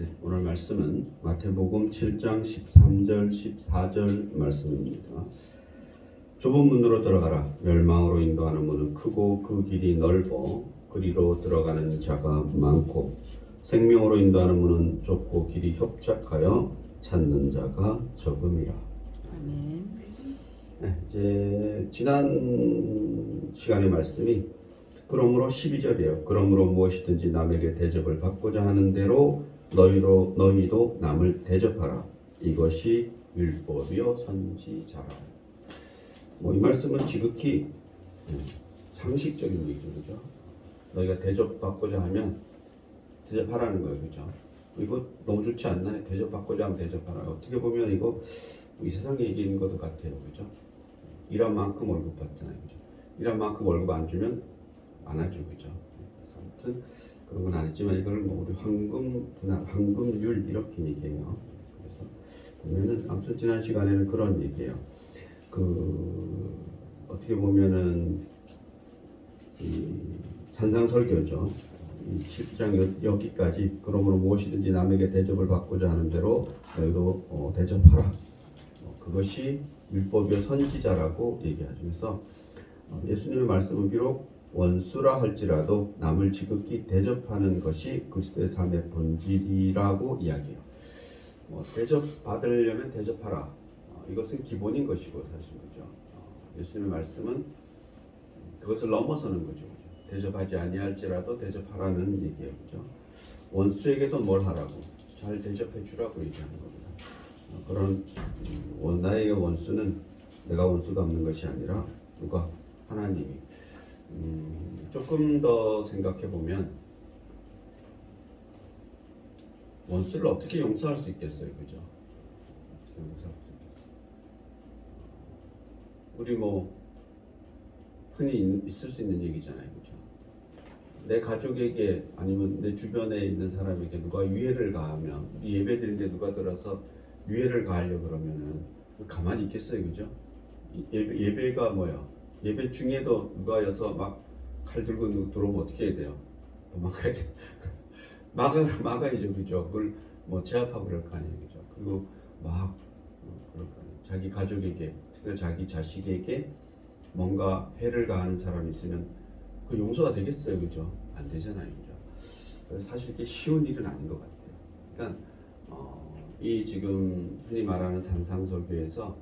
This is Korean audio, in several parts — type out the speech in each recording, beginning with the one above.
네, 오늘 말씀은 마태복음 7장 13절 14절 말씀입니다. 좁은 문으로 들어가라. 멸망으로 인도하는 문은 크고 그 길이 넓어 그리로 들어가는 자가 많고 생명으로 인도하는 문은 좁고 길이 협착하여 찾는 자가 적음이라. 아멘. 네, 이제 지난 시간의 말씀이 그러므로 12절이에요. 그러므로 무엇이든지 남에게 대접을 받고자 하는 대로 너희도 남을 대접하라. 이것이 율법이요 선지자라. 이 말씀은 지극히 상식적인 얘기죠, 그죠? 너희가 대접받고자 하면 대접하라는 거예요, 그죠? 이거 너무 좋지 않나요? 대접받고자 하면 대접하라. 어떻게 보면 이거 이 세상 얘기인 것도 같아요, 그죠? 일한 만큼 월급 받잖아요, 그죠? 일한 만큼 월급 안 주면 안 하죠, 그죠? 그래서 아무튼 그런 건 아니지만 이걸 우리 황금률 이렇게 얘기해요. 그래서 보면은 아무튼 지난 시간에는 그런 얘기예요. 어떻게 보면은 이 산상설교죠. 이 7장 여기까지 그러므로 무엇이든지 남에게 대접을 받고자 하는 대로 너희도 대접하라. 그것이 율법이요 선지자라고 얘기하죠. 그래서 예수님의 말씀은 비록 원수라 할지라도 남을 지극히 대접하는 것이 그리스도의 삶의 본질이라고 이야기해요. 대접받으려면 대접하라. 이것은 기본인 것이고 사실 그죠. 예수님의 말씀은 그것을 넘어서는 거죠. 대접하지 아니할지라도 대접하라는 얘기예요. 그죠. 원수에게도 뭘 하라고? 잘 대접해 주라고 얘기하는 겁니다. 그런 나에게 원수는 내가 원수가 없는 것이 아니라 누가? 하나님이. 조금 더 생각해 보면 원수를 어떻게 용서할 수 있겠어요, 그죠? 어떻게 용서할 수 있겠어요? 우리 흔히 있을 수 있는 얘기잖아요, 그죠? 내 가족에게 아니면 내 주변에 있는 사람에게 누가 유해를 가하면 예배 드리는데 누가 들어서 유해를 가하려 그러면은 가만히 있겠어요, 그죠? 예배가 뭐야? 예배 중에도 누가 여서 막 칼 들고 들어오면 어떻게 해야 돼요? 도망가야지. 막아야죠, 그죠? 그걸 제압하고 그럴 거 아니에요, 그죠? 그리고 그럴 거 아니에요. 자기 가족에게, 특히 자기 자식에게 뭔가 해를 가하는 사람이 있으면 그 용서가 되겠어요, 그죠? 안 되잖아요, 그죠? 그래서 사실 이게 쉬운 일은 아닌 것 같아요. 그러니까 이 지금 흔히 말하는 산상설교에서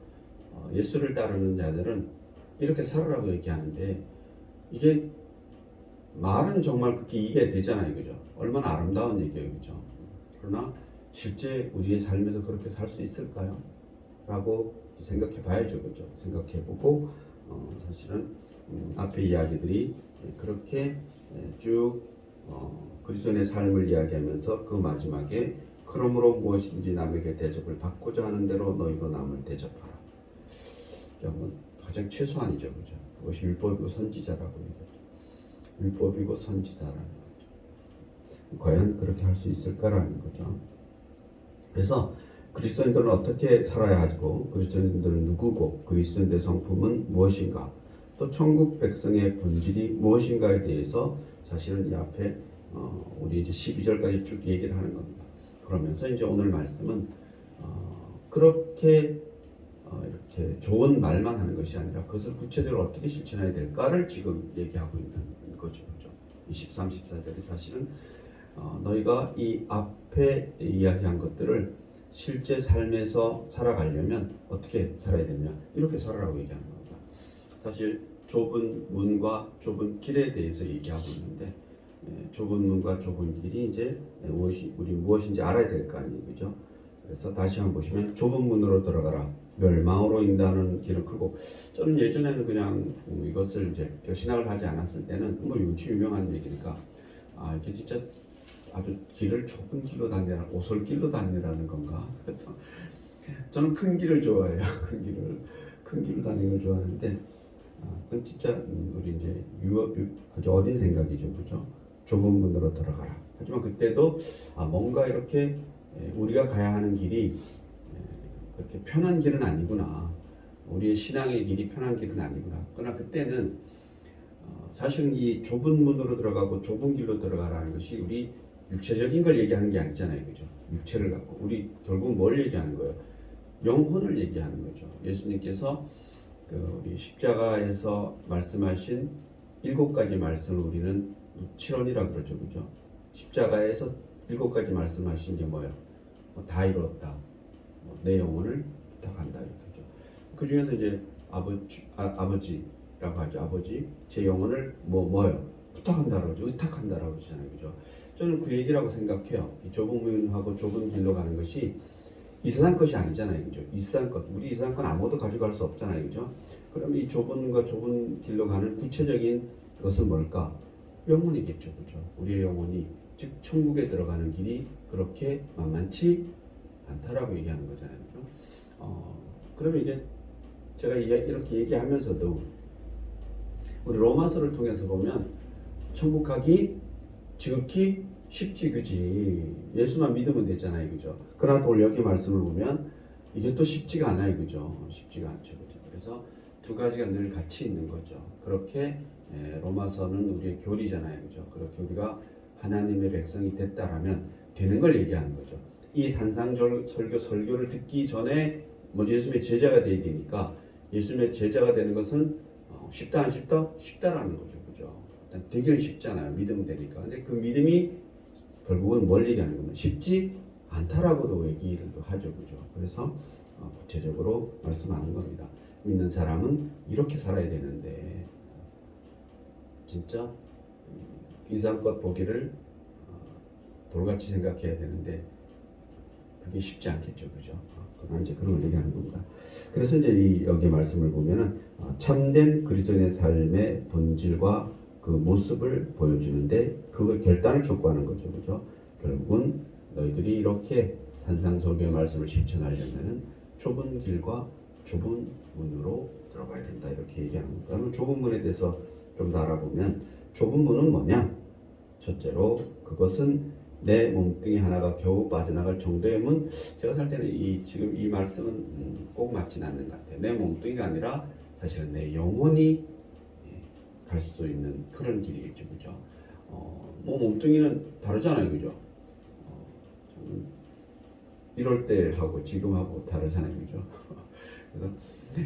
예수를 따르는 자들은 이렇게 살으라고 얘기하는데 이게 말은 정말 그렇게 이해가 되잖아요, 그죠? 얼마나 아름다운 얘기예요, 그죠? 그러나 실제 우리의 삶에서 그렇게 살 수 있을까요? 라고 생각해 봐야죠, 그죠? 생각해 보고 사실은 앞에 이야기들이 그렇게 쭉 그리스도인의 삶을 이야기하면서 그 마지막에 그러므로 무엇인지 남에게 대접을 받고자 하는 대로 너희도 남을 대접하라. 가장 최소한이죠, 그죠? 그것이 율법이고 선지자라고 얘기하죠. 율법이고 선지자라는 거죠. 과연 그렇게 할 수 있을까라는 거죠. 그래서 그리스도인들은 어떻게 살아야 하고 그리스도인들은 누구고 그리스도인의 성품은 무엇인가 또 천국 백성의 본질이 무엇인가에 대해서 사실은 이 앞에 우리 이제 12절까지 쭉 얘기를 하는 겁니다. 그러면서 이제 오늘 말씀은 그렇게 이렇게 좋은 말만 하는 것이 아니라 그것을 구체적으로 어떻게 실천해야 될까를 지금 얘기하고 있는 거죠. 13, 14절이 사실은 너희가 이 앞에 이야기한 것들을 실제 삶에서 살아가려면 어떻게 살아야 되냐 이렇게 살아라고 얘기하는 겁니다. 사실 좁은 문과 좁은 길에 대해서 얘기하고 있는데 좁은 문과 좁은 길이 이제 우리 무엇인지 알아야 될 거 아니에요, 그죠? 그래서 다시 한번 보시면 좁은 문으로 들어가라. 멸망으로 인도하는 길은 크고. 저는 예전에는 그냥 이것을 이제 신학을 하지 않았을 때는 요치 유명한 얘기니까 이게 진짜 아주 길을 좁은 길로 다니라, 오솔길로 다니라는 건가? 그래서 저는 큰 길을 좋아해요. 큰 길로 다니는 걸 좋아하는데 그건 진짜 우리 이제 아주 어린 생각이죠, 그죠? 좁은 문으로 들어가라. 하지만 그때도 뭔가 이렇게 우리가 가야 하는 길이 그렇게 편한 길은 아니구나. 우리의 신앙의 길이 편한 길은 아니구나. 그러나 그때는 사실은 이 좁은 문으로 들어가고 좁은 길로 들어가라는 것이 우리 육체적인 걸 얘기하는 게 아니잖아요, 그죠? 육체를 갖고 우리 결국 뭘 얘기하는 거예요? 영혼을 얘기하는 거죠. 예수님께서 우리 십자가에서 말씀하신 7가지 말씀을 우리는 무치론이라 그러죠, 그죠? 십자가에서 7가지 말씀하신 게 뭐예요? 다 이루었다. 내 영혼을 부탁한다 이렇게죠. 그 중에서 이제 아버지라고 하죠. 아버지, 제 영혼을 뭐요? 부탁한다라고 하죠. 의탁한다라고 하잖아요, 그죠? 저는 그 얘기라고 생각해요. 이 좁은 문하고 좁은 길로 가는 것이 이 세상 것이 아니잖아요, 그죠? 이 세상 것, 우리 이 세상 건 아무도 가져갈 수 없잖아요, 그죠? 그럼 이 좁은 좁은 길로 가는 구체적인 것은 뭘까? 영혼이겠죠, 그죠? 우리의 영혼이, 즉 천국에 들어가는 길이 그렇게 만만치 않다라고 얘기하는 거잖아요, 그죠? 그러면 이게 제가 이렇게 얘기하면서도 우리 로마서를 통해서 보면 천국 가기 지극히 쉽지, 그지? 예수만 믿으면 되잖아요, 그죠? 그러나 또 여기 말씀을 보면 이게 또 쉽지가 않아요, 그죠? 쉽지가 않죠, 그죠? 그래서 두 가지가 늘 같이 있는 거죠. 그렇게 로마서는 우리의 교리잖아요, 그죠? 그렇게 우리가 하나님의 백성이 됐다라면 되는 걸 얘기하는 거죠. 이 설교를 듣기 전에 먼저 예수님의 제자가 돼야 되니까 예수님의 제자가 되는 것은 쉽다 안 쉽다? 쉽다라는 거죠, 그죠? 일단 되기는 쉽잖아요, 믿으면 되니까. 근데 그 믿음이 결국은 뭘 얘기하는 거면 쉽지 않다라고도 얘기를 하죠, 그죠? 그래서 구체적으로 말씀하는 겁니다. 믿는 사람은 이렇게 살아야 되는데 진짜 이상껏 보기를 돌같이 생각해야 되는데 그게 쉽지 않겠죠, 그죠? 그러나 이제 그런 걸 얘기하는 겁니다. 그래서 이제 여기 말씀을 보면은 참된 그리스도인의 삶의 본질과 그 모습을 보여주는데 그걸 결단을 촉구하는 거죠, 그죠? 결국은 너희들이 이렇게 산상설교의 말씀을 실천하려면은 좁은 길과 좁은 문으로 들어가야 된다 이렇게 얘기하는 겁니다. 그러면 좁은 문에 대해서 좀 더 알아보면 좁은 문은 뭐냐? 첫째로 그것은 내 몸뚱이 하나가 겨우 빠져나갈 정도의 문. 제가 살 때는 지금 이 말씀은 꼭 맞진 않는 것 같아요. 내 몸뚱이가 아니라 사실은 내 영혼이 갈 수 있는 그런 길이겠죠, 그죠? 뭐 몸뚱이는 다르잖아요, 그죠? 저는 이럴 때 하고 지금 하고 다르잖아요, 그죠? 그래서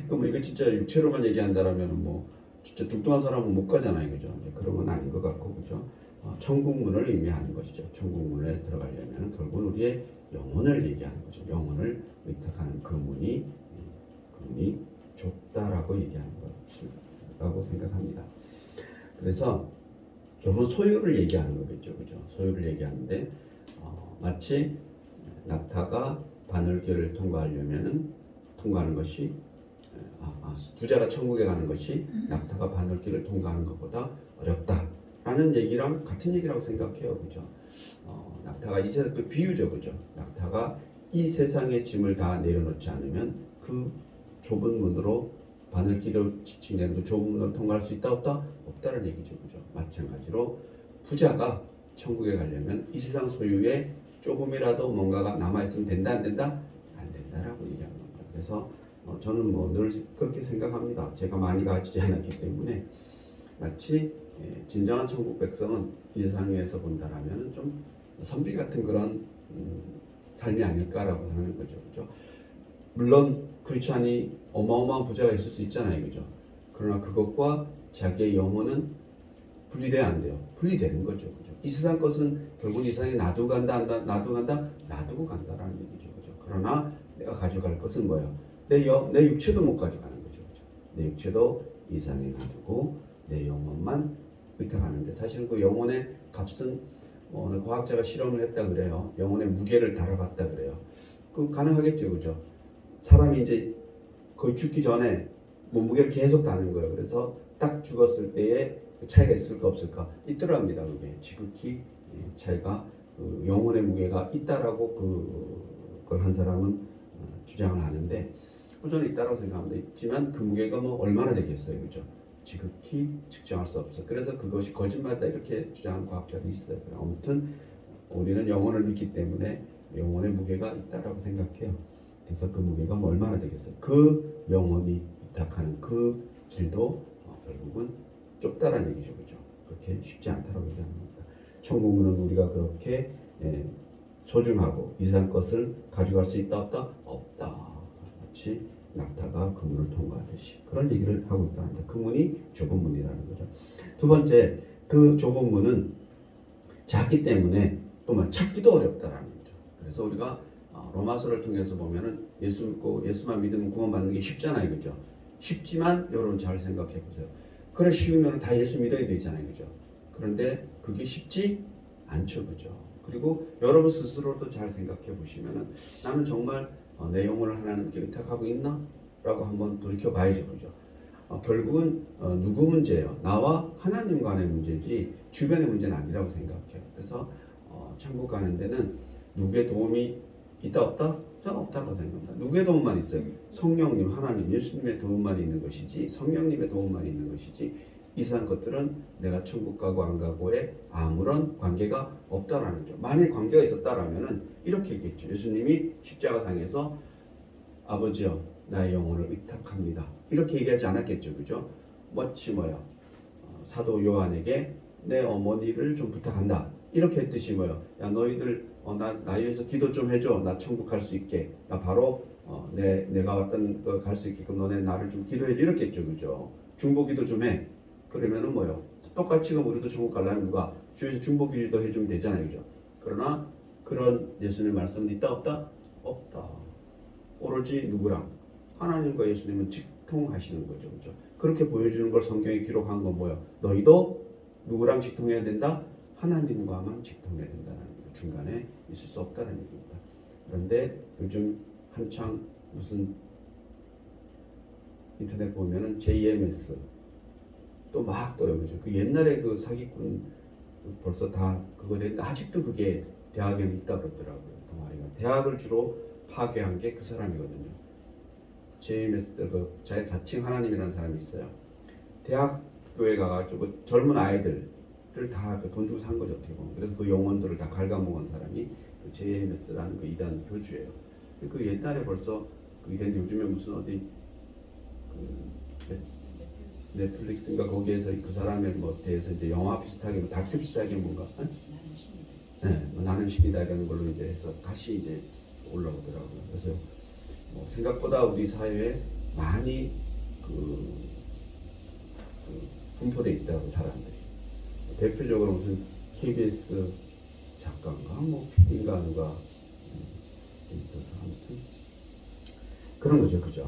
그럼 이거 진짜 육체로만 얘기한다라면 뭐 진짜 뚱뚱한 사람은 못 가잖아요, 그죠? 그런 건 아닌 것 같고, 그죠? 천국문을 의미하는 것이죠. 천국문에 들어가려면 결국은 우리의 영혼을 얘기하는 거죠. 영혼을 위탁하는 그 문이 좁다라고 얘기하는 것이라고 생각합니다. 그래서 결국 소유를 얘기하는 거겠죠, 그죠? 소유를 얘기하는데 마치 낙타가 바늘길을 통과하는 것이 부자가 천국에 가는 것이 낙타가 바늘길을 통과하는 것보다 어렵다라는 얘기랑 같은 얘기라고 생각해요, 그죠? 낙타가 이 세상 그 비유죠, 그죠? 낙타가 이 세상의 짐을 다 내려놓지 않으면 그 좁은 문으로 바늘길을 지칭되는 그 좁은 문으로 통과할 수 있다 없다? 없다는 얘기죠, 그죠? 마찬가지로 부자가 천국에 가려면 이 세상 소유에 조금이라도 뭔가가 남아있으면 된다 안 된다? 안 된다라고 얘기하는 겁니다. 그래서 저는 뭐 늘 그렇게 생각합니다. 제가 많이 가지지 않았기 때문에 마치 진정한 천국 백성은 이 세상에서 본다라면 좀 선비 같은 그런 삶이 아닐까라고 하는 거죠, 그죠? 물론 그렇지 않니 어마어마한 부자가 있을 수 있잖아요, 그죠? 그러나 그것과 자기의 영혼은 분리돼야 안 돼요. 분리되는 거죠, 그죠? 이 세상 것은 결국 이 세상에 놔두고 간다라는 얘기죠, 그죠? 그러나 내가 가져갈 것은 뭐예요? 내 육체도 못 가져가는 거죠, 그죠? 내 육체도 이 세상에 놔두고 내 영혼만 의탁하는데 사실은 그 영혼의 값은 어느 과학자가 실험을 했다 그래요. 영혼의 무게를 달아봤다 그래요. 그 가능하겠죠, 그죠? 사람이 이제 거의 죽기 전에 몸무게를 계속 다는 거예요. 그래서 딱 죽었을 때에 그 차이가 있을까 없을까 있더랍니다. 그게 지극히 차이가 그 영혼의 무게가 있다라고 그걸 한 사람은 주장을 하는데 저는 있다라고 생각합니다. 있지만 그 무게가 뭐 얼마나 되겠어요, 그죠? 지극히 측정할 수 없어. 그래서 그것이 거짓말이다 이렇게 주장하는 과학자도 있어요. 아무튼 우리는 영혼을 믿기 때문에 영혼의 무게가 있다라고 생각해요. 그래서 그 무게가 뭐 얼마나 되겠어요? 그 영혼이 위탁하는 그 길도 결국은 좁다라는 얘기죠, 그죠? 그렇게 쉽지 않다라고 얘기하는 겁니다. 천국문은 우리가 그렇게 소중하고 이상 것을 가져갈 수 있다 없다? 없다. 마치 낙타가 그 문을 통과하듯이 그런 얘기를 하고 있다는데 그 문이 좁은 문이라는 거죠. 두 번째, 그 좁은 문은 작기 때문에 또 찾기도 어렵다라는 거죠. 그래서 우리가 로마서를 통해서 보면은 예수 믿고 예수만 믿으면 구원받는 게 쉽잖아요, 그죠? 쉽지만 여러분 잘 생각해 보세요. 그래 쉬우면 다 예수 믿어야 되잖아요, 그죠? 그런데 그게 쉽지 않죠, 그죠? 그리고 여러분 스스로도 잘 생각해 보시면은 나는 정말 내 영혼을 하나님께 의탁하고 있나? 라고 한번 돌이켜 봐야죠, 그죠? 결국은 누구 문제예요? 나와 하나님 간의 문제지 주변의 문제는 아니라고 생각해요. 그래서 천국 가는 데는 누구의 도움이 있다 없다? 저는 없다고 생각합니다. 누구의 도움만 있어요? 성령님, 하나님, 예수님의 도움만 있는 것이지 성령님의 도움만 있는 것이지 이상한 것들은 내가 천국 가고 안 가고에 아무런 관계가 없다라는 거죠. 만약에 관계가 있었다라면은 이렇게 얘기했죠. 예수님이 십자가상에서 아버지여 나의 영혼을 의탁합니다. 이렇게 얘기하지 않았겠죠. 그죠? 마치 사도 요한에게 내 어머니를 좀 부탁한다. 이렇게 했듯이 야 너희들 나 위해서 기도 좀 해줘. 나 천국 갈 수 있게. 나 바로 내가 왔던 거 갈 수 있게끔 너네 나를 좀 기도해줘. 이렇게 했죠. 그죠? 중보 기도 좀 해. 그러면은 똑같이 그럼 우리도 천국 가려면 누가 주에서 중보 기도 해주면 되잖아요. 그죠? 그러나 그런 예수님의 말씀은 있다 없다? 없다. 오로지 누구랑? 하나님과 예수님은 직통하시는 거죠. 그죠? 그렇게 보여주는 걸 성경에 기록한 건 너희도 누구랑 직통해야 된다? 하나님과만 직통해야 된다는 거죠. 중간에 있을 수 없다는 얘기입니다. 그런데 요즘 한창 무슨 인터넷 보면은 JMS 또 막 떠요. 그죠? 그 옛날에 그 사기꾼 벌써 다 그거 됐는데 아직도 그게 대학에는 있다 그러더라고요. 동아리가. 대학을 주로 파괴한 게 그 사람이거든요. JMS 그 자칭 하나님이라는 사람이 있어요. 대학교에 가가지고 젊은 아이들을 다 돈 주고 산 거죠, 어떻게 보면. 그래서 그 영혼들을 다 갉아먹은 사람이 그 JMS라는 그 이단 교주예요. 그 옛날에 벌써 그 이단 요즘에 무슨 어디 그 넷플릭스인가 거기에서 그 사람에 대해서 이제 영화 비슷하게 다큐 비슷하게 뭔가 나는 신이다 이라는 걸로 이제 해서 다시 이제 올라오더라고요. 그래서 생각보다 우리 사회에 많이 분포돼 있다고 사람들이. 대표적으로 무슨 KBS 작가인가 PD인가 누가 있어서 아무튼 그런 거죠, 그죠?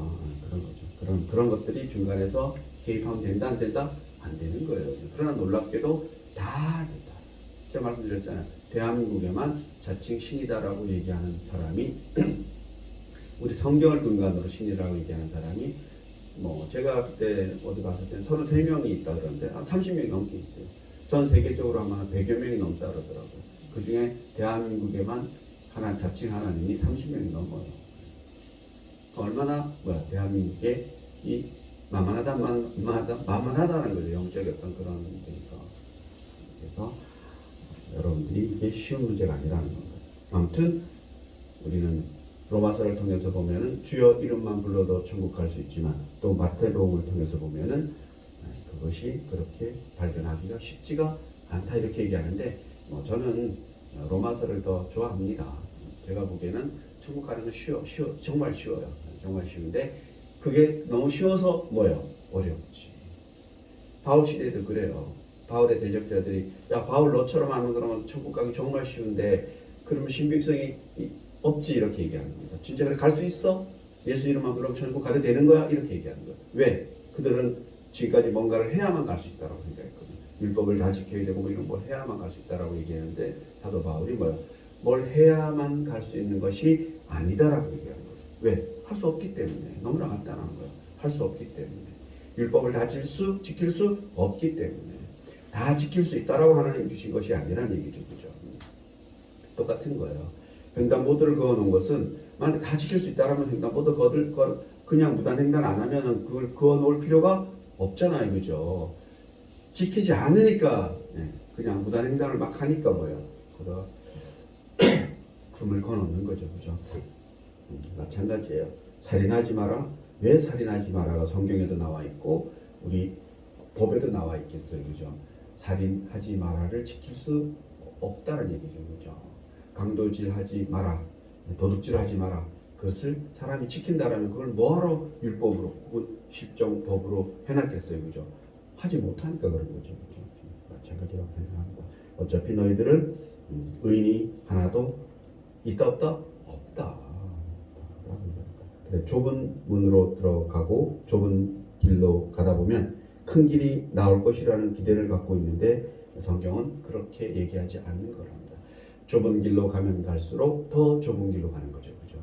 그런 거죠. 그런 것들이 중간에서 개입하면 된다, 안 된다? 안 되는 거예요. 그러나 놀랍게도 다 된다. 제가 말씀드렸잖아요. 대한민국에만 자칭 신이다라고 얘기하는 사람이 우리 성경을 근간으로 신이라고 얘기하는 사람이 제가 그때 어디 봤을 때 33명이 있다 그러는데 30명이 넘게 있대요. 전 세계적으로 아마 100여 명이 넘다 그러더라고요. 그 중에 대한민국에만 자칭 하나님이 30명이 넘어요. 얼마나 대한민국에 이 만만하다는 거죠. 영적인 어떤 그런 데서. 그래서 여러분들이 이게 쉬운 문제가 아니라는 겁니다. 아무튼 우리는 로마서를 통해서 보면은 주여 이름만 불러도 천국 갈 수 있지만 또 마태복음을 통해서 보면은 그것이 그렇게 발견하기가 쉽지가 않다 이렇게 얘기하는데 저는 로마서를 더 좋아합니다. 제가 보기에는 천국 가는 건 정말 쉬워요. 정말 쉬운데 그게 너무 쉬워서 어렵지. 바울 시대도 그래요. 바울의 대적자들이 바울 너처럼 하면 그러면 천국 가기 정말 쉬운데 그러면 신빙성이 없지 이렇게 얘기하는 겁니다. 진짜 그래 갈 수 있어? 예수 이름만 부르면 천국 가도 되는 거야? 이렇게 얘기하는 거예요. 왜? 그들은 지금까지 뭔가를 해야만 갈 수 있다고 생각했거든요. 율법을 다 지켜야 되고 이런 걸 해야만 갈 수 있다라고 얘기하는데 사도 바울이 뭘 해야만 갈 수 있는 것이 아니다라고 얘기하는 거예요. 왜? 할 수 없기 때문에. 너무나 간단한 거예요. 할 수 없기 때문에. 율법을 다 지킬 수 없기 때문에. 다 지킬 수 있다라고 하나님 주신 것이 아니라는 얘기죠. 그죠? 똑같은 거예요. 횡단보도를 그어놓은 것은 만약 다 지킬 수 있다라면 횡단보도 그냥 무단횡단 안 하면은 그걸 그어놓을 필요가 없잖아요. 그죠? 지키지 않으니까 그냥 무단횡단을 막 하니까 거기다가 금을 거놓는 거죠. 그죠? 마찬가지예요. 살인하지 마라. 왜 살인하지 마라가 성경에도 나와 있고 우리 법에도 나와 있겠어요. 그죠? 살인하지 마라를 지킬 수 없다는 얘기죠. 그죠? 강도질하지 마라, 도둑질하지 마라. 그것을 사람이 지킨다라면 그걸 뭐하러 율법으로 혹은 실정법으로 해놨겠어요. 그죠? 하지 못하니까 그런 거죠. 그죠? 마찬가지라고 생각합니다. 어차피 너희들은 의인이 하나도 있다 없다? 없다. 그래, 좁은 문으로 들어가고 좁은 길로 가다 보면 큰 길이 나올 것이라는 기대를 갖고 있는데 성경은 그렇게 얘기하지 않는 거랍니다. 좁은 길로 가면 갈수록 더 좁은 길로 가는 거죠. 그죠?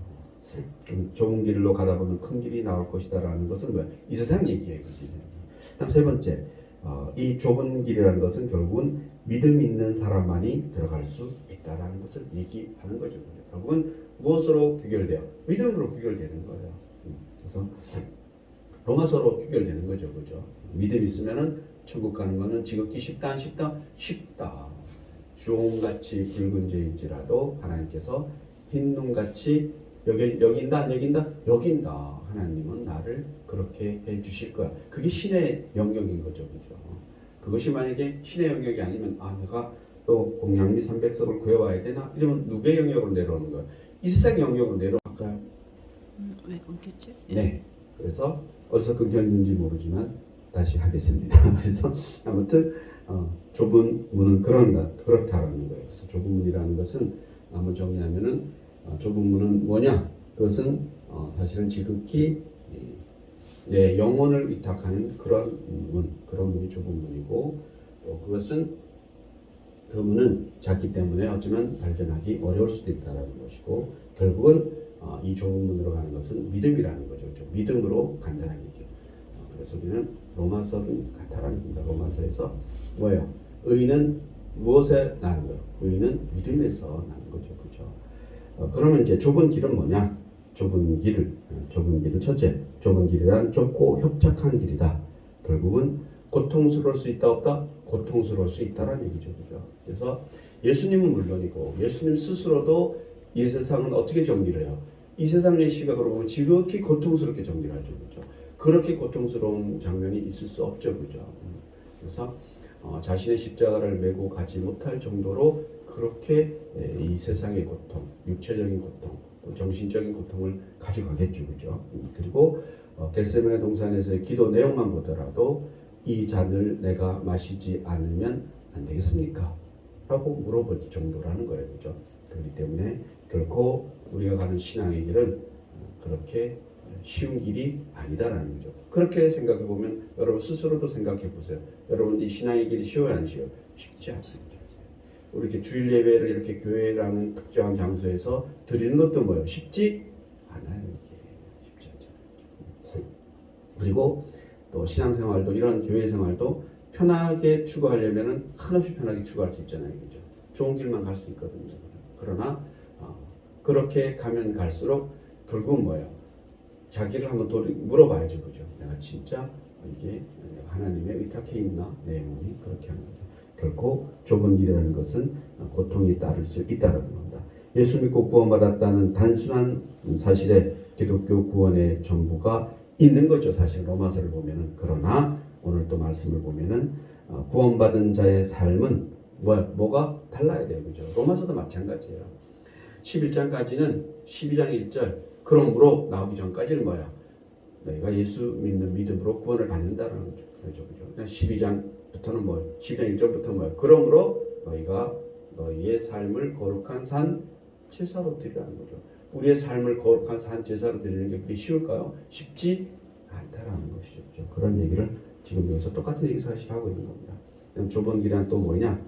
좁은 길로 가다 보면 큰 길이 나올 것이다라는 것은 뭐야? 이 세상 얘기예요. 그다음 세 번째, 이 좁은 길이라는 것은 결국은 믿음 있는 사람만이 들어갈 수 있다라는 것을 얘기하는 거죠. 결국은 무엇으로 규결돼요? 믿음으로 규결되는 거예요. 그래서 로마서로 규결되는 거죠. 그죠? 믿음 있으면은 천국 가는 거는 지극히 쉽다 안 쉽다? 쉽다. 주홍같이 붉은 죄일지라도 하나님께서 흰 눈같이 여긴다 안 여긴다? 여긴다. 하나님은 나를 그렇게 해 주실 거야. 그게 신의 영역인 거죠. 그죠? 그것이 만약에 신의 영역이 아니면 내가 또 공양미 300석을 구해와야 되나? 이러면 누구의 영역으로 내려오는 거야? 이 세상 영역으로 내려갈까요? 왜 끊겼지? 네. 그래서 어디서 끊겼는지 모르지만 다시 하겠습니다. 그래서 아무튼 좁은 문은 그렇다라는 거예요. 그래서 좁은 문이라는 것은 한번 정리하면은 좁은 문은 뭐냐? 그것은 사실은 지극히 내 영혼을 위탁하는 그런 문이 좁은 문이고, 또 그것은 그 문은 작기 때문에 어쩌면 발견하기 어려울 수도 있다라는 것이고, 결국은 이 좁은 문으로 가는 것은 믿음이라는 거죠. 그렇죠? 믿음으로 간다는 얘기예요. 그래서 우리는 로마서는 같다라는 겁니다. 로마서에서 뭐예요? 의인은 무엇에 나는 거예요? 의인은 믿음에서 나는 거죠. 그렇죠? 그러면 이제 좁은 길은 뭐냐? 좁은 길은 첫째, 좁은 길이란 좁고 협착한 길이다. 결국은 고통스러울 수 있다 없다? 고통스러울 수 있다라는 얘기죠. 그죠? 그래서 예수님은 물론이고 예수님 스스로도 이 세상은 어떻게 정리를 해요? 이 세상의 시각으로 보면 지극히 고통스럽게 정리를 하죠. 그죠? 그렇게 고통스러운 장면이 있을 수 없죠. 그죠? 그래서 자신의 십자가를 메고 가지 못할 정도로 그렇게 이 세상의 고통, 육체적인 고통, 또 정신적인 고통을 가져가겠죠. 그죠? 그리고 겟세마네 동산에서의 기도 내용만 보더라도 이 잔을 내가 마시지 않으면 안 되겠습니까? 라고 물어볼 정도라는 거예요. 그죠? 그렇기 때문에 결코 우리가 가는 신앙의 길은 그렇게 쉬운 길이 아니다라는 거죠. 그렇게 생각해 보면 여러분 스스로도 생각해 보세요. 여러분 이 신앙의 길이 쉬워요, 안 쉬워요? 쉽지 않아요. 우리 이렇게 주일 예배를 이렇게 교회라는 특정한 장소에서 드리는 것도 뭐예요? 쉽지 않아요. 이게 쉽지 않잖아요. 그리고 또 신앙생활도 이런 교회 생활도 편하게 추구하려면은 한없이 편하게 추구할 수 있잖아요. 그죠? 좋은 길만 갈 수 있거든요. 그러나 그렇게 가면 갈수록 결국은 뭐예요? 자기를 한번 물어봐야죠. 그죠? 내가 진짜 이게 하나님의 의탁해 있나? 내 영혼이 그렇게 하는 거죠. 결코 좁은 길이라는 것은 고통이 따를 수 있다는 겁니다. 예수 믿고 구원받았다는 단순한 사실에 기독교 구원의 전부가 있는 거죠. 사실 로마서를 보면은. 그러나 오늘 또 말씀을 보면은 구원받은 자의 삶은 뭐가 달라야 돼요. 그죠? 로마서도 마찬가지예요. 11장까지는 12장 1절 그러므로 나오기 전까지는 뭐야? 너희가 예수 믿는 믿음으로 구원을 받는다라는 거죠. 그렇죠. 12장부터는 12장 1절부터 뭐야? 그러므로 너희가 너희의 삶을 거룩한 산 제사로 드리라는 거죠. 우리의 삶을 거룩한 산 제사로 드리는 게 그게 쉬울까요? 쉽지 않다라는 것이죠. 그렇죠? 그런 얘기를 지금 여기서 똑같은 얘기 사실 하고 있는 겁니다. 그럼 좁은 길이란 또 뭐냐?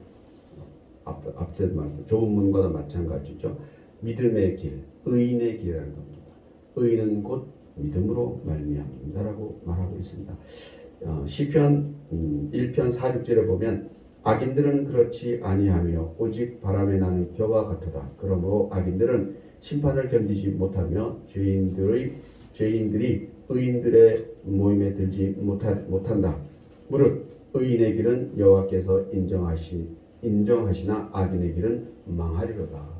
앞서 말씀 좁은 문과도 마찬가지죠. 믿음의 길, 의인의 길이라는 겁니다. 의인은 곧 믿음으로 말미암는다라고 말하고 있습니다. 시편 1편 4, 6절에 보면 악인들은 그렇지 아니하며 오직 바람에 나는 겨와 같도다. 그러므로 악인들은 심판을 견디지 못하며 죄인들이 의인들의 모임에 들지 못한다. 무릇 의인의 길은 여호와께서 인정하시나 악인의 길은 망하리로다.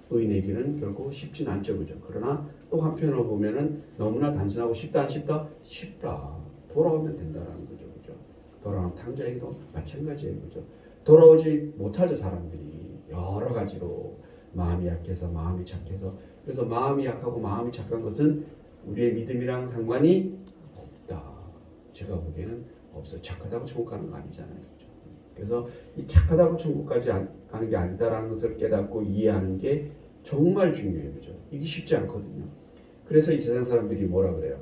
의인의 길은 결코 쉽진 않죠. 그죠? 그러나 또 한편으로 보면은 너무나 단순하고 쉽다 안 쉽다? 쉽다. 돌아오면 된다라는 거죠. 그죠? 돌아오는 탕자에게도 마찬가지예요. 그죠? 돌아오지 못하죠, 사람들이. 여러 가지로 마음이 약해서 마음이 착해서 그래서 마음이 약하고 마음이 착한 것은 우리의 믿음이랑 상관이 없다. 제가 보기에는 없어요. 착하다고 천국 가는 거 아니잖아요. 그렇죠? 그래서 이 착하다고 천국까지 가는 게 아니다라는 것을 깨닫고 이해하는 게 정말 중요해요. 그죠? 이게 쉽지 않거든요. 그래서 이 세상 사람들이 뭐라 그래요?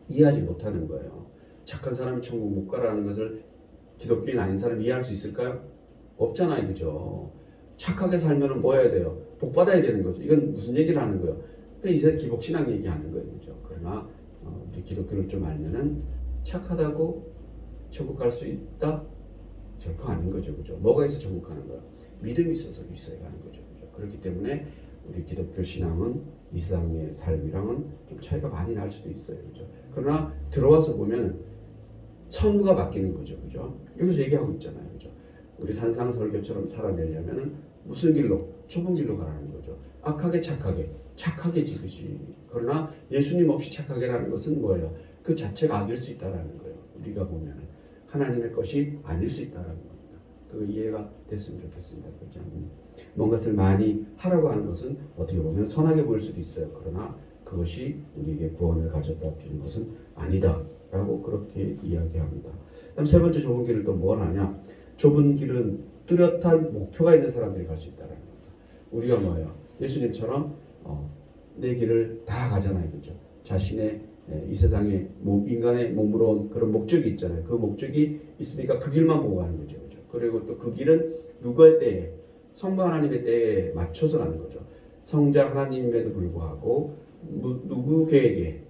이해하지 못하는 거예요. 착한 사람이 천국 못 가라는 것을 기독교인 아닌 사람이 이해할 수 있을까요? 없잖아요. 그죠? 착하게 살면 뭐 해야 돼요? 복 받아야 되는 거죠. 이건 무슨 얘기를 하는 거예요? 그러니까 이제 기복신앙 얘기하는 거예요. 그죠? 그러나 우리 기독교를 좀 알면은 착하다고 천국 갈 수 있다? 결코 아닌 거죠. 그죠? 뭐가 있어 천국 가는 거야? 믿음이 있어서 있어야 가는 거죠. 그죠? 그렇기 때문에 우리 기독교 신앙은 이 세상의 삶이랑은 좀 차이가 많이 날 수도 있어요. 그죠? 그러나 들어와서 보면은 선우가 바뀌는 거죠. 그죠? 여기서 얘기하고 있잖아요. 그죠? 우리 산상설교처럼 살아내려면은 무슨 길로? 좁은 길로 가라는 거죠. 악하게 착하게. 착하게지, 그지? 그러나 예수님 없이 착하게라는 것은 뭐예요? 그 자체가 악일 수 있다라는 거예요. 우리가 보면은 하나님의 것이 아닐 수 있다라는 겁니다. 그 이해가 됐으면 좋겠습니다. 그죠? 뭔가를 많이 하라고 하는 것은 어떻게 보면 선하게 보일 수도 있어요. 그러나 그것이 우리에게 구원을 가져다 주는 것은 아니다라고 그렇게 이야기합니다. 그다음 세 번째 좁은 길을 또 뭘 하냐? 좁은 길은 뚜렷한 목표가 있는 사람들이 갈 수 있다는 겁니다. 우리가 뭐예요? 예수님처럼 내 길을 다 가잖아요. 그죠? 자신의 이 세상에 인간의 몸으로 온 그런 목적이 있잖아요. 그 목적이 있으니까 그 길만 보고 가는 거죠. 그죠? 그리고 또 그 길은 누구의 때에 성부 하나님의 때에 맞춰서 가는 거죠. 성자 하나님에도 불구하고 누구 계획에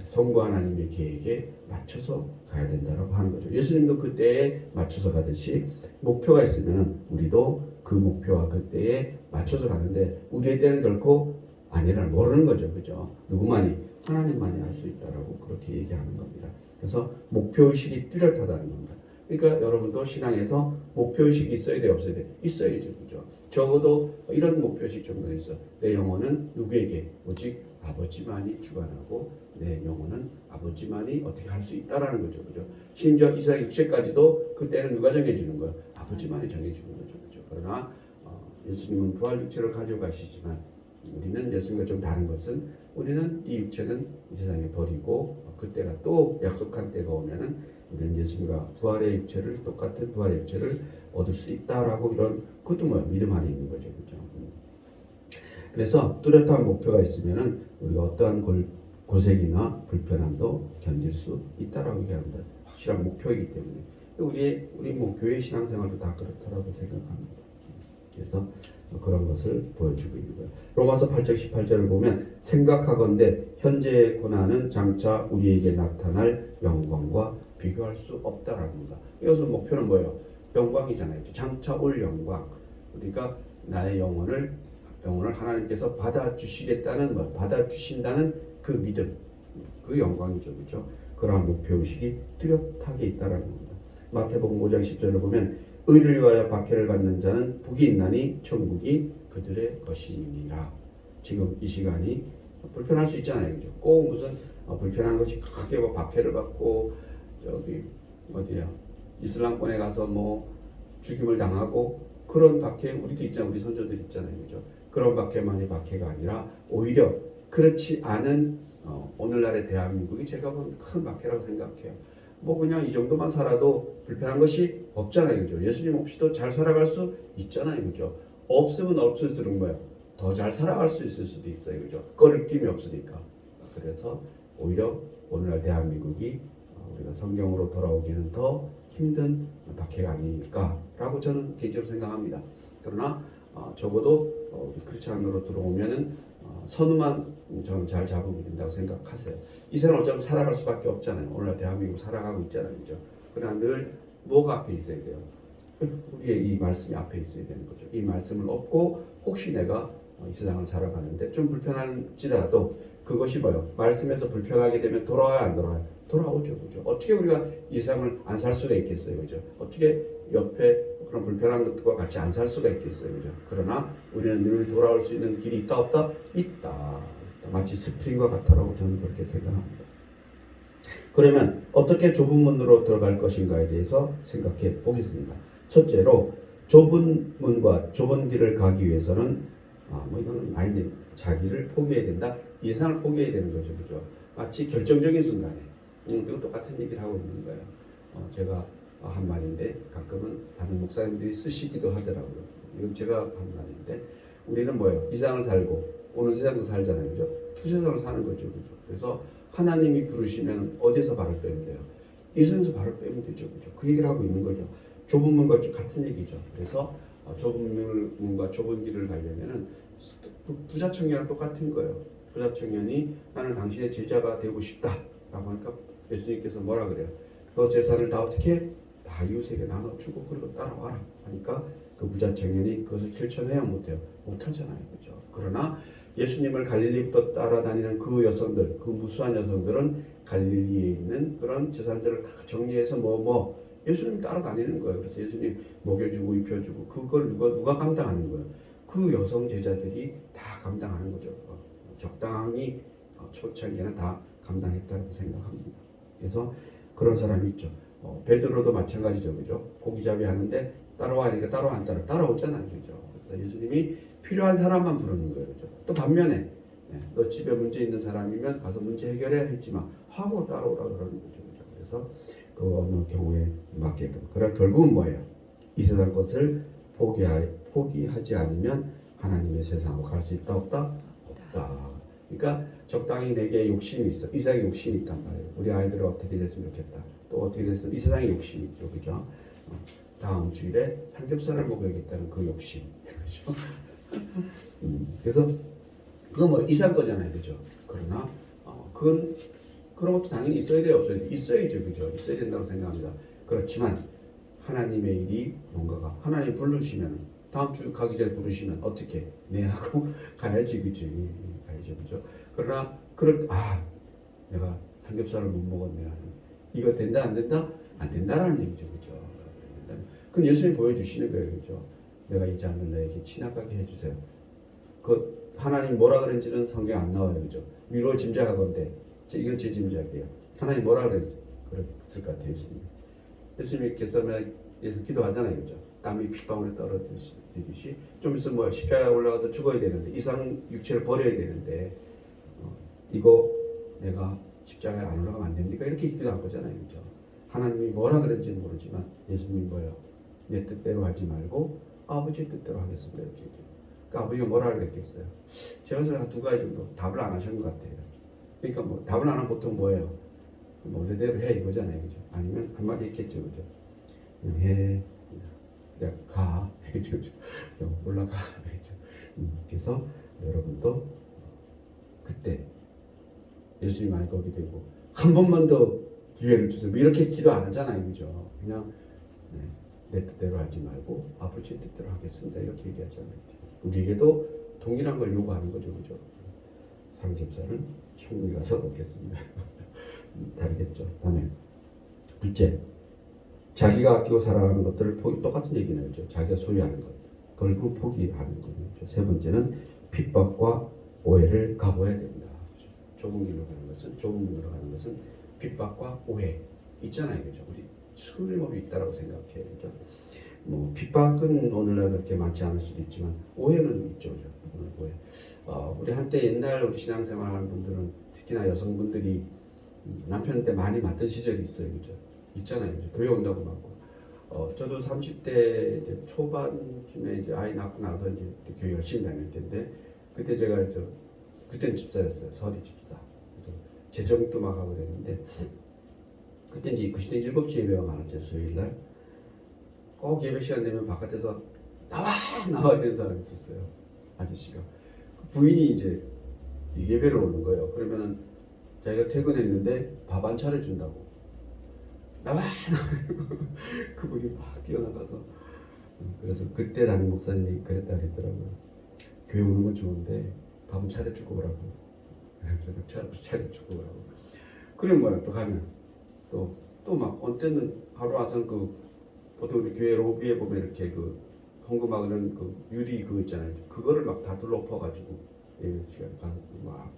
성부 하나님의 계획에 맞춰서 가야 된다라고 하는 거죠. 예수님도 그 때에 맞춰서 가듯이 목표가 있으면 우리도 그 목표와 그 때에 맞춰서 가는데 우리의 때는 결코 아니라는 모르는 거죠. 그죠? 누구만이? 하나님만이 알 수 있다라고 그렇게 얘기하는 겁니다. 그래서 목표의식이 뚜렷하다는 겁니다. 그러니까 여러분도 신앙에서 목표의식이 있어야 돼, 없어야 돼? 있어야죠. 그죠? 적어도 이런 목표의식 정도는 있어. 내 영혼은 누구에게? 오직 아버지만이 주관하고 내 영혼은 아버지만이 어떻게 할 수 있다라는 거죠. 그죠? 심지어 이 세상 육체까지도 그때는 누가 정해주는 거예요? 아버지만이 정해주는 거죠. 그죠? 그러나 예수님은 부활 육체를 가지고 가시지만 우리는 예수님과 좀 다른 것은 우리는 이 육체는 이 세상에 버리고 그때가 또 약속한 때가 오면은 우리는 예수님과 부활의 육체를 똑같은 부활의 육체를 얻을 수 있다라고 이런 그것도 뭐야 믿음 안에 있는 거죠. 그죠? 그래서 뚜렷한 목표가 있으면은 우리가 어떠한 고생이나 불편함도 견딜 수 있다라고 얘기합니다. 확실한 목표이기 때문에 우리 뭐 교회 신앙생활도 다 그렇다라고 생각합니다. 그래서 그런 것을 보여주고 있는 거예요. 로마서 8장 18절을 보면 생각하건대 현재의 고난은 장차 우리에게 나타날 영광과 비교할 수 없다라는 겁니다. 여기서 목표는 뭐예요? 영광이잖아요. 장차 올 영광. 그러니까 나의 영혼을 하나님께서 받아주시겠다는 것, 받아주신다는 그 믿음, 그 영광이죠. 그렇죠? 그러한 목표의식이 뚜렷하게 있다는 겁니다. 마태복음 5장 10절을 보면 의를 위하여 박해를 받는 자는 복이 있나니 천국이 그들의 것이니라. 지금 이 시간이 불편할 수 있잖아요. 그죠? 꼭 무슨 불편한 것이 크게 뭐 박해를 받고 저기 어디야 이슬람권에 가서 뭐 죽임을 당하고 그런 박해 우리도 있잖아요. 우리 선조들 있잖아요. 그죠? 그런 박해만이 박해가 아니라 오히려 그렇지 않은 오늘날의 대한민국이 제가 보면 큰 박해라고 생각해요. 뭐 그냥 이 정도만 살아도 불편한 것이 없잖아요. 그죠? 예수님 없이도 잘 살아갈 수 있잖아요. 그죠? 없으면 없을수록 뭐예요? 더 잘 살아갈 수 있을 수도 있어요. 그죠? 꺼림낌이 없으니까. 그래서 오히려 오늘날 대한민국이 우리가 성경으로 돌아오기는 더 힘든 박해가 아닐까라고 저는 개인적으로 생각합니다. 그러나 적어도 우리 크리스찬으로 들어오면은 선우만 저는 잘 잡으면 된다고 생각하세요. 이 세상 어차피 살아갈 수밖에 없잖아요. 오늘날 대한민국 살아가고 있잖아요. 그죠? 그러나 늘 뭐가 앞에 있어야 돼요? 우리의 이 말씀이 앞에 있어야 되는 거죠. 이 말씀을 얻고 혹시 내가 이 세상을 살아가는데 좀 불편할지라도 그것이 뭐예요? 말씀에서 불편하게 되면 돌아와야 안 돌아와요? 돌아오죠. 그죠? 어떻게 우리가 이 세상을 안 살 수가 있겠어요. 그죠? 어떻게 옆에 그런 불편한 것들과 같이 안 살 수가 있겠어요. 그죠? 그러나 우리는 늘 돌아올 수 있는 길이 있다 없다? 있다. 마치 스프링과 같다라고 저는 그렇게 생각합니다. 그러면 어떻게 좁은 문으로 들어갈 것인가에 대해서 생각해 보겠습니다. 첫째로 좁은 문과 좁은 길을 가기 위해서는 뭐 이거는 아닌데 자기를 포기해야 된다. 이상을 포기해야 되는 거죠, 그죠? 마치 결정적인 순간에 이거 똑같은 얘기를 하고 있는 거예요. 제가 한 말인데 가끔은 다른 목사님들이 쓰시기도 하더라고요. 이건 제가 한 말인데 우리는 뭐예요? 이 세상을 살고 오는 세상도 살잖아요, 그죠? 투세상을 사는 거죠, 그죠? 그래서 하나님이 부르시면 어디에서 발을 빼면 돼요? 이 세상에서 발을 빼면 되죠, 그죠? 그 얘기를 하고 있는 거죠. 좁은 문과 같은 얘기죠. 그래서 좁은 문과 좁은 길을 가려면은 부자 청년이랑 똑같은 거예요. 부자 청년이 나는 당신의 제자가 되고 싶다라고 하니까 예수님께서 뭐라 그래요? 너 재산을 다 어떻게 다 이웃에게 나눠주고 그리고 따라와라 하니까 그 부자 청년이 그것을 실천해야 못해요. 못하잖아요, 그죠? 그러나 예수님을 갈릴리부터 따라다니는 그 여성들, 그 무수한 여성들은 갈릴리에 있는 그런 재산들을 다 정리해서 예수님 따라다니는 거예요. 그래서 예수님 먹여주고 입혀주고 그걸 누가 감당하는 거예요? 그 여성 제자들이 다 감당하는 거죠. 적당히 초창기에는 다 감당했다고 생각합니다. 그래서 그런 사람이 있죠. 베드로도 마찬가지죠, 그죠? 고기잡이 하는데 따라와 하니까 따라오잖아요, 그죠? 그래서 예수님이 필요한 사람만 부르는 거예요, 그죠? 또 반면에 너 집에 문제 있는 사람이면 가서 문제 해결해야 했지만 하고 따라오라 그러는 거죠, 그죠? 그래서 그 어느 경우에 맞게끔. 그러나 결국은 뭐예요? 이 세상 것을 포기하지 않으면 하나님의 세상으로 갈 수 있다 없다? 없다. 그러니까 적당히 내게 욕심이 있어. 이 세상에 욕심이 있단 말이에요. 우리 아이들은 어떻게 됐으면 좋겠다. 또 어떻게 됐으면 이 세상에 욕심이 있죠, 그죠? 다음 주일에 삼겹살을 먹어야겠다는 그 욕심, 그렇죠? 그래서 그건 뭐 이상 거잖아요, 그죠? 그러나 그건 그런 것도 당연히 있어야 돼요, 없어야 돼요? 있어야죠, 그죠? 있어야 된다고 생각합니다. 그렇지만 하나님의 일이 뭔가가 하나님 부르시면 다음 주 가기 전에 부르시면 어떻게 네 하고 가야지, 그지? 가야죠, 그죠? 그러나 내가 삼겹살을 못 먹었네. 이거 된다 안 된다? 안 된다라는 얘기죠, 그죠? 그건 예수님 보여주시는 거예요, 그죠? 내가 이 잔을 나에게 지나가게 해주세요. 그 하나님 뭐라 그런지는 성경에 안 나와요, 그죠? 위로 짐작하건대 이건 제 짐작이에요. 하나님 뭐라 그랬을 것 같아요, 예수님. 예수님께서 기도하잖아요, 그죠? 땀이 핏방울에 떨어지듯이 좀 있으면 십자가에 올라가서 죽어야 되는데 이상 육체를 버려야 되는데 이거 내가 십자가에 안 올라가면 안 됩니까? 이렇게 기도한 거잖아요, 그죠? 하나님이 뭐라 그런지는 모르지만 예수님이 내 뜻대로 하지 말고 아버지의 뜻대로 하겠습니다, 이렇게 얘기해요. 그러니까 아버지가 뭐라 그랬겠어요? 제가 한 두 가지 정도 답을 안 하신 것 같아요, 이렇게. 그러니까 답을 안 하면 보통 뭐예요? 원래대로 해 이거잖아요, 그죠? 아니면 한마디 있겠죠, 그죠? 그냥 해, 그냥 가, 그죠? 그냥 올라가, 그죠? 그래서 여러분도 그때 예수님 알 거게 되고 한 번만 더 기회를 주세요. 이렇게 기도 안 하잖아요, 그죠? 그냥 내 뜻대로 하지 말고 아버지의 뜻대로 하겠습니다, 이렇게 얘기하잖아요. 우리에게도 동일한 걸 요구하는 거죠, 그죠? 삼겹살은 천국에 가서 먹겠습니다. 다르겠죠. 다음에 둘째, 자기가 아끼고 살아가는 것들을 똑같은 얘기는 그죠. 자기가 소유하는 것, 그걸 포기하는 거죠. 세 번째는 핍박과 오해를 각오해야 됩니다. 좁은 길로 가는 것은, 좁은 문으로 가는 것은 핍박과 오해 있잖아요, 그죠. 우리 틀림없이 있다라고 생각해요, 그죠. 핍박은 오늘날 그렇게 많지 않을 수도 있지만 오해는 있죠, 그죠. 오해. 우리 한때 옛날 우리 신앙생활하는 분들은 특히나 여성분들이 남편한테 많이 맞던 시절이 있어요, 그죠? 있잖아요, 그죠? 교회 온다고 맞고. 저도 30대 이제 초반쯤에 이제 아이 낳고 나서 이제 교회 열심히 다닐 텐데 그때 제가 그때는 집사였어요, 서리 집사. 그래서 재정도 막 하고 그랬는데 그때 이제 그 시대 7시 예배가 많았죠, 수요일날. 꼭 예배 시간 되면 바깥에서 나와 이런 사람이 있었어요, 아저씨가. 부인이 이제 예배를 오는 거예요. 그러면은 자기가 퇴근했는데 밥 안 차려준다고 나와 그분이 막 뛰어나가서. 그래서 그때 담임 목사님이 그랬다 그랬더라고요. 교회 오는 건 좋은데 밥은 차려주고 오라고. 차려주고 오라고. 그럼 또 가면 또 막 어때는 하루 와서는 보통 우리 교회 로비에 보면 이렇게 헌금하는 유리 있잖아요. 그거를 막 다 둘러엎어가지고 예배 시간에 가서 막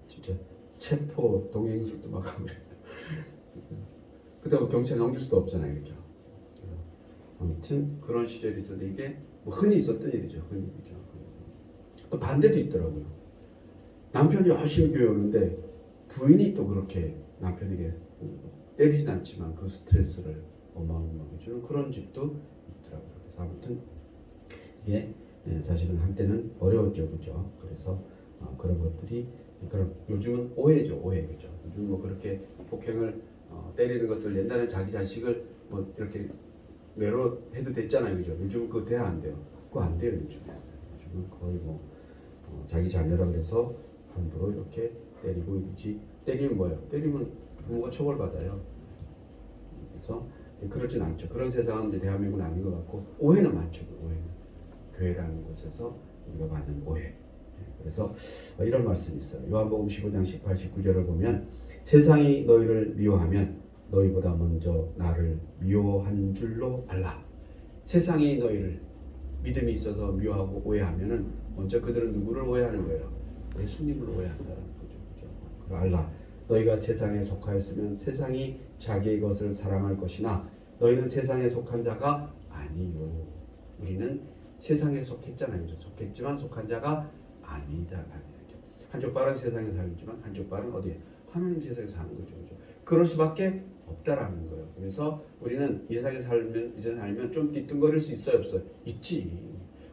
진짜 체포 동행술도 막 하고 그렇다고 경찰에 넘길 수도 없잖아요, 그죠? 아무튼 그런 시절이 있었는데 이게 뭐 흔히 있었던 일이죠. 흔히 일이죠. 또 반대도 있더라고요. 남편이 열심히 교회 오는데 부인이 또 그렇게 남편에게 때리진 않지만 그 스트레스를 어마어마하게 주는 그런 집도 있더라고요. 그래서 아무튼 이게 사실은 한때는 어려웠죠, 그죠? 그래서 그런 것들이 그럼 요즘은 오해죠, 오해, 그죠? 요즘 뭐 그렇게 폭행을 때리는 것을 옛날에 자기 자식을 뭐 이렇게 매로 해도 됐잖아요, 그죠? 요즘은 그거 돼야 안 돼요. 그거 안 돼요, 요즘은 거의 뭐 자기 자녀라 그래서 함부로 이렇게 때리고 이러지. 때리면 뭐예요? 때리면 부모가 처벌받아요. 그래서 그러진 않죠. 그런 세상은 이제 대한민국은 아닌 것 같고 오해는 많죠. 오해는 교회라는 곳에서 우리가 받는 오해. 그래서 이런 말씀이 있어요. 요한복음 15장 18, 19절을 보면 세상이 너희를 미워하면 너희보다 먼저 나를 미워한 줄로 알라. 세상이 너희를 믿음이 있어서 미워하고 오해하면은 먼저 그들은 누구를 오해하는 거예요? 예수님을 오해한다는 거죠. 그죠? 알라. 너희가 세상에 속하였으면 세상이 자기의 것을 사랑할 것이나 너희는 세상에 속한 자가 아니요. 우리는 세상에 속했잖아요. 속했지만 속한 자가 아니다. 한쪽 발은 세상에 살지만 한쪽 발은 어디에? 하나님 세상에 사는 거죠. 그죠? 그럴 수밖에 없다라는 거예요. 그래서 우리는 이 세상에 살면 좀 뒤뚱거릴 수 있어요, 없어요? 있지.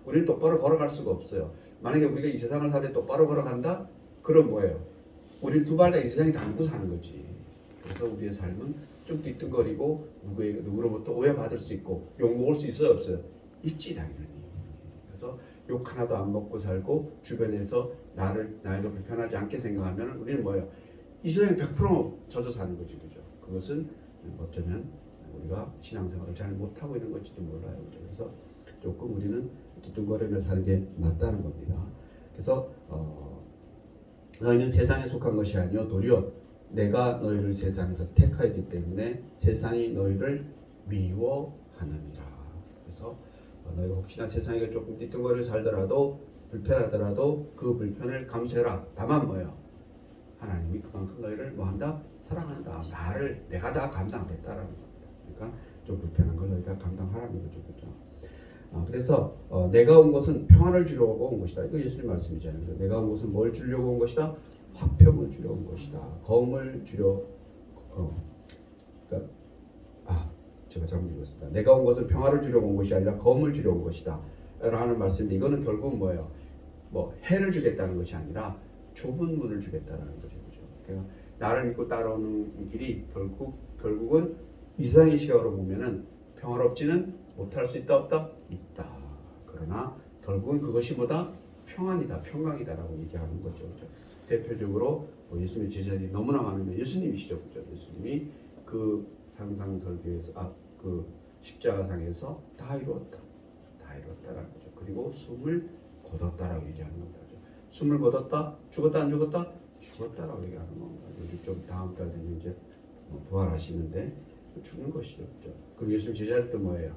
우리는 똑바로 걸어갈 수가 없어요. 만약에 우리가 이 세상을 사는데 똑바로 걸어간다? 그럼 뭐예요? 우리 두 발 다 이 세상에 담고 사는 거지. 그래서 우리의 삶은 좀 뒤뚱거리고 누구로부터 오해받을 수 있고 욕 먹을 수 있어요, 없어요? 있지, 당연히. 그래서 욕 하나도 안 먹고 살고 주변에서 나에게 불편하지 않게 생각하면 우리는 뭐예요? 이 세상에 100% 젖어 사는 거지, 그죠? 그것은 어쩌면 우리가 신앙생활을 잘 못하고 있는 것지도 몰라요, 그죠? 그래서 조금 우리는 뒤뚱거리며 사는 게 맞다는 겁니다. 그래서 너희는 세상에 속한 것이 아니요 도리어 내가 너희를 세상에서 택하였기 때문에 세상이 너희를 미워하느니라. 그래서 너희가 혹시나 세상에 조금 뒤뚱거려 살더라도 불편하더라도 그 불편을 감수해라. 다만 뭐예요? 하나님이 그만큼 너희를 뭐한다? 사랑한다. 내가 다 감당하겠다라는 겁니다. 그러니까 좀 불편한 걸 너희가 감당하라는 거죠, 그렇죠? 그래서 내가 온 것은 평안을 주려고 온 것이다. 이거 예수님 말씀이잖아요. 내가 온 것은 뭘 주려고 온 것이다? 화평을 주려고 온 것이다. 검을 주려 그러니까 제가 잘못 읽었습니다. 내가 온 것은 평화를 주려고 온 것이 아니라 검을 주려고 온 것이다. 라는 말씀인데 이거는 결국은 뭐예요? 뭐 해를 주겠다는 것이 아니라 좁은 문을 주겠다는 거죠. 그죠? 그러니까 나를 믿고 따라오는 길이 결국은 이 세상의 시각으로 보면은 평화롭지는 못할 수 있다 없다? 있다. 그러나 결국은 그것이 뭐다? 평안이다, 평강이다라고 얘기하는 거죠. 그죠? 대표적으로 예수님의 제자들이 너무나 많으면 예수님이시죠. 그죠? 예수님이 그 상상설교에서 그 십자가상에서 다 이루었다라는 거죠. 그리고 숨을 거뒀다라고 얘기하는 겁니다. 그죠? 숨을 거뒀다, 죽었다 안 죽었다? 죽었다라고 얘기하는 겁니다. 요즘 좀 다음 달 되면 이제 부활하시는데 죽는 것이죠. 그죠? 그럼 예수님 제자들도 뭐예요?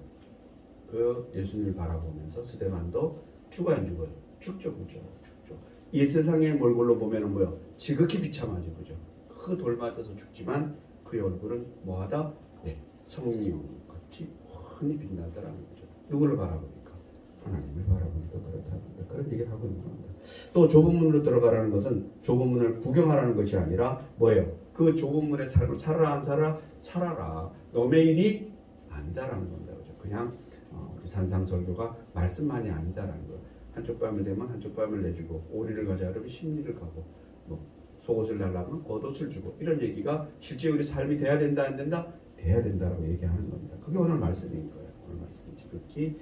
그 예수님을 바라보면서 스데반도 죽어야 안 죽어요? 죽죠, 그죠? 죽죠. 이 세상의 몰골로 보면은 뭐요? 지극히 비참하죠, 그죠? 그 돌 맞아서 죽지만 그의 얼굴은 뭐하다? 네, 성령같이 환히 빛나더라는 거죠. 누구를 바라보니까? 하나님을 바라보니까 그렇다는 거죠. 그런 얘기를 하고 있는 겁니다. 또 좁은 문으로 들어가라는 것은 좁은 문을 구경하라는 것이 아니라 뭐예요? 그 좁은 문의 삶을 살아라 안 살아라? 살아라. 너의 일이 아니다라는 겁니다. 그죠? 그냥 우리 산상설교가 말씀만이 아니다라는 거예요. 한쪽 뺨을 대면 한쪽 뺨을 내주고 오리를 가자 그러면 십리를 가고 뭐 속옷을 달라면 겉옷을 주고 이런 얘기가 실제 우리 삶이 돼야 된다 안 된다? 돼야 된다라고 얘기하는 겁니다. 그게 오늘 말씀인 거예요. 오늘 말씀이 지극히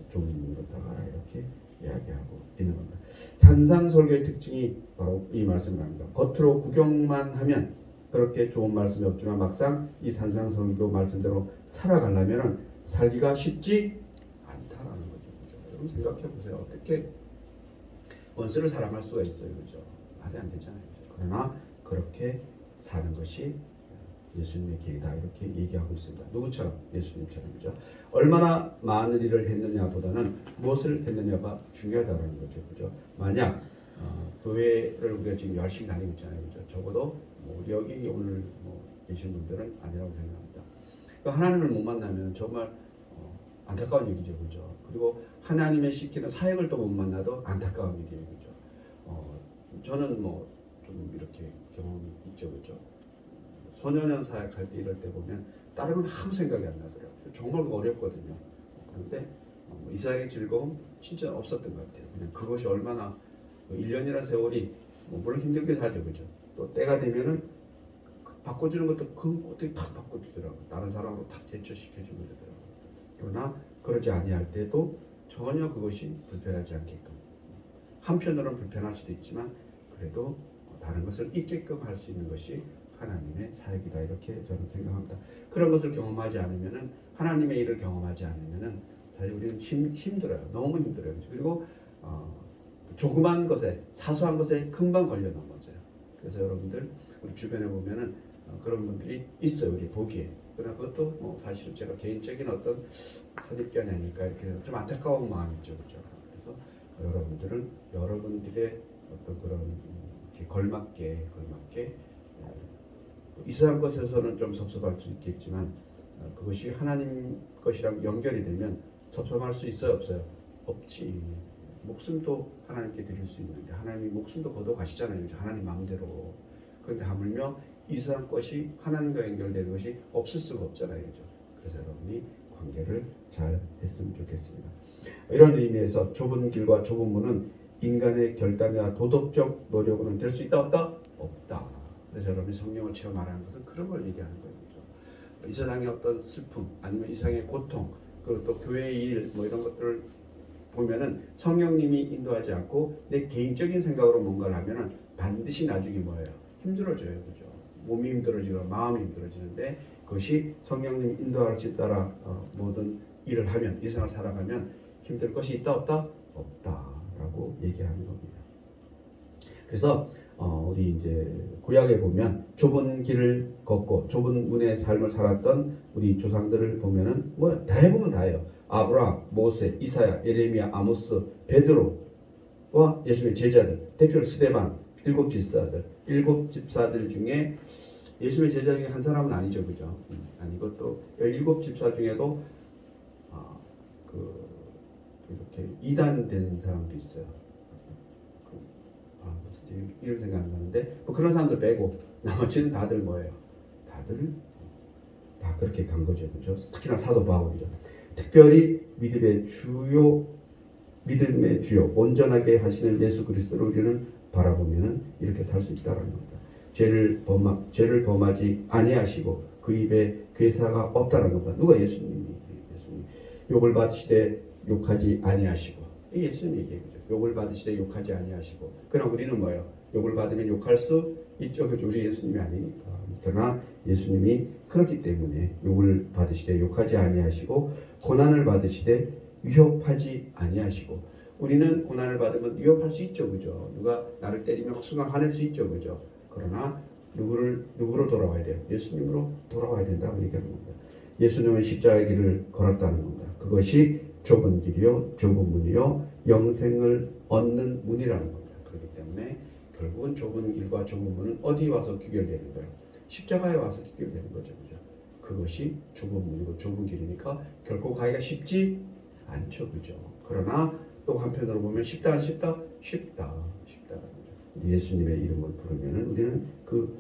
좁은 문으로 들어가라 이렇게 이야기하고 있는 겁니다. 산상설교의 특징이 바로 이 말씀을 합니다. 겉으로 구경만 하면 그렇게 좋은 말씀이 없지만 막상 이 산상설교 말씀대로 살아가려면 살기가 쉽지 않다라는 거죠. 그죠? 여러분 생각해 보세요. 어떻게 원수를 사랑할 수가 있어요, 그죠? 말이 안 되잖아요. 그죠? 그러나 그렇게 사는 것이 예수님의 길이다 이렇게 얘기하고 있습니다. 누구처럼? 예수님처럼. 그죠? 얼마나 많은 일을 했느냐보다는 무엇을 했느냐가 중요하다는 거죠. 그죠? 만약 교회를 우리가 지금 열심히 다니고 있잖아요. 그죠? 적어도 여기 오늘 계신 분들은 아니라고 생각합니다. 그러니까 하나님을 못 만나면 정말 안타까운 얘기죠, 그죠? 그리고 하나님의 시키는 사역을 또 못 만나도 안타까운 일이에요, 그죠? 저는 뭐 좀 이렇게 경험이 있죠, 그죠? 소년원 사역할 때 이럴 때 보면 다른 건 아무 생각이 안 나더라고요. 정말 어렵거든요. 그런데 이사역의 즐거움 진짜 없었던 것 같아요. 그냥 그것이 얼마나 1년이라는 세월이 물론 힘들게 살죠, 그죠? 또 때가 되면은 바꿔주는 것도 어떻게 탁 바꿔주더라고요. 다른 사람으로 탁 대처시켜주고 이러더라고요. 그러나 그러지 아니할 때도 전혀 그것이 불편하지 않게끔, 한편으로는 불편할 수도 있지만 그래도 다른 것을 잊게끔 할 수 있는 것이 하나님의 사역이다, 이렇게 저는 생각합니다. 그런 것을 경험하지 않으면은, 하나님의 일을 경험하지 않으면은 사실 우리는 힘들어요. 너무 힘들어요. 그리고 조그만 것에, 사소한 것에 금방 걸려 넘어져요. 그래서 여러분들 우리 주변에 보면은 그런 분들이 있어요, 우리 보기에. 그러나 그것도 사실은 제가 개인적인 어떤 선입견이 아닐까, 이렇게 좀 안타까운 마음이 있죠, 그죠? 그래서 여러분들은 여러분들의 어떤 그런 걸맞게 이상한 것에서는 좀 섭섭할 수 있겠지만 그것이 하나님 것이랑 연결이 되면 섭섭할 수 있어요, 없어요? 없지. 목숨도 하나님께 드릴 수 있는데 하나님이 목숨도 걷어 가시잖아요, 하나님 마음대로. 그런데 하물며 이상한 것이 하나님과 연결되는 것이 없을 수가 없잖아요, 그죠? 그래서 여러분이 관계를 잘 했으면 좋겠습니다. 이런 의미에서 좁은 길과 좁은 문은 인간의 결단이나 도덕적 노력으로는 될 수 있다, 없다? 없다. 그래서 여러분이 성령을 체험하라는 것은 그런 걸 얘기하는 거예요, 그죠? 이 세상의 어떤 슬픔, 아니면 이 세상의 고통, 그리고 또 교회의 일, 이런 것들을 보면은 성령님이 인도하지 않고 내 개인적인 생각으로 뭔가를 하면은 반드시 나중에 뭐예요? 힘들어져요, 그죠? 몸이 힘들어지고 마음이 힘들어지는데, 그것이 성령님 인도하시 따라 모든 일을 하면, 이 세상을 살아가면 힘들 것이 있다, 없다? 없다라고 얘기하는 겁니다. 그래서 우리 이제 구약에 보면 좁은 길을 걷고 좁은 문의 삶을 살았던 우리 조상들을 보면은 대부분 다예요. 아브라함, 모세, 이사야, 예레미야, 아모스, 베드로와 예수님의 제자들, 대표로 스데반, 일곱 집사들 중에 예수님의 제자 중에 한 사람은 아니죠, 그죠? 아니고 또 17집사 중에도 이렇게 이단된 사람도 있어요. 무슨 이름 생각 안 나는데 그런 사람들 빼고 나머지는 다들 뭐예요? 다들 다 그렇게 간 거죠, 그죠? 특히나 사도 바울이죠. 특별히 믿음의 주요 온전하게 하시는 예수 그리스도를 우리는 바라보면 이렇게 살 수 있다는 겁니다. 죄를 범하지 아니하시고 그 입에 괴사가 없다는 겁니다. 누가? 예수님. 욕을 받으시되 욕하지 아니하시고, 이 예수님 얘기예요, 그죠? 욕을 받으시되 욕하지 아니하시고. 그럼 우리는 뭐예요? 욕을 받으면 욕할 수 있죠, 그죠? 우리 예수님이 아니니까. 그러나 예수님이 그렇기 때문에 욕을 받으시되 욕하지 아니하시고 고난을 받으시되 위협하지 아니하시고. 우리는 고난을 받으면 위협할 수 있죠, 그죠? 누가 나를 때리면 순간 화낼 수 있죠, 그죠? 그러나 누구로 돌아와야 돼요? 예수님으로 돌아와야 된다고 얘기하는 겁니다. 예수님은 십자가의 길을 걸었다는 겁니다. 그것이 좁은 길이요, 좁은 문이요, 영생을 얻는 문이라는 겁니다. 그렇기 때문에 결국은 좁은 길과 좁은 문은 어디 와서 귀결되는 거예요? 십자가에 와서 귀결되는 거죠, 그죠? 그것이 좁은 문이고 좁은 길이니까 결코 가기가 쉽지 않죠, 그죠? 그러나 또 한편으로 보면 쉽다, 안 쉽다? 쉽다라는 거죠. 예수님의 이름을 부르면은 우리는 그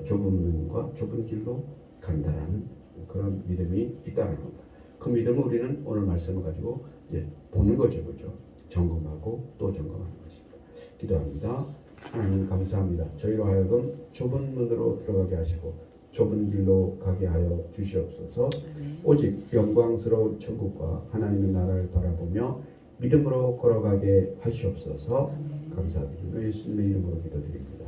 좁은 문과 좁은 길로 간다라는 그런 믿음이 있다는 겁니다. 그 믿음을 우리는 오늘 말씀을 가지고 이제 보는 거죠, 그죠? 점검하고 또 점검하는 것입니다. 기도합니다. 하나님 감사합니다. 저희로 하여금 좁은 문으로 들어가게 하시고 좁은 길로 가게 하여 주시옵소서. 오직 영광스러운 천국과 하나님의 나라를 바라보며 믿음으로 걸어가게 하시옵소서. 감사드리며 예수님의 이름으로 기도드립니다.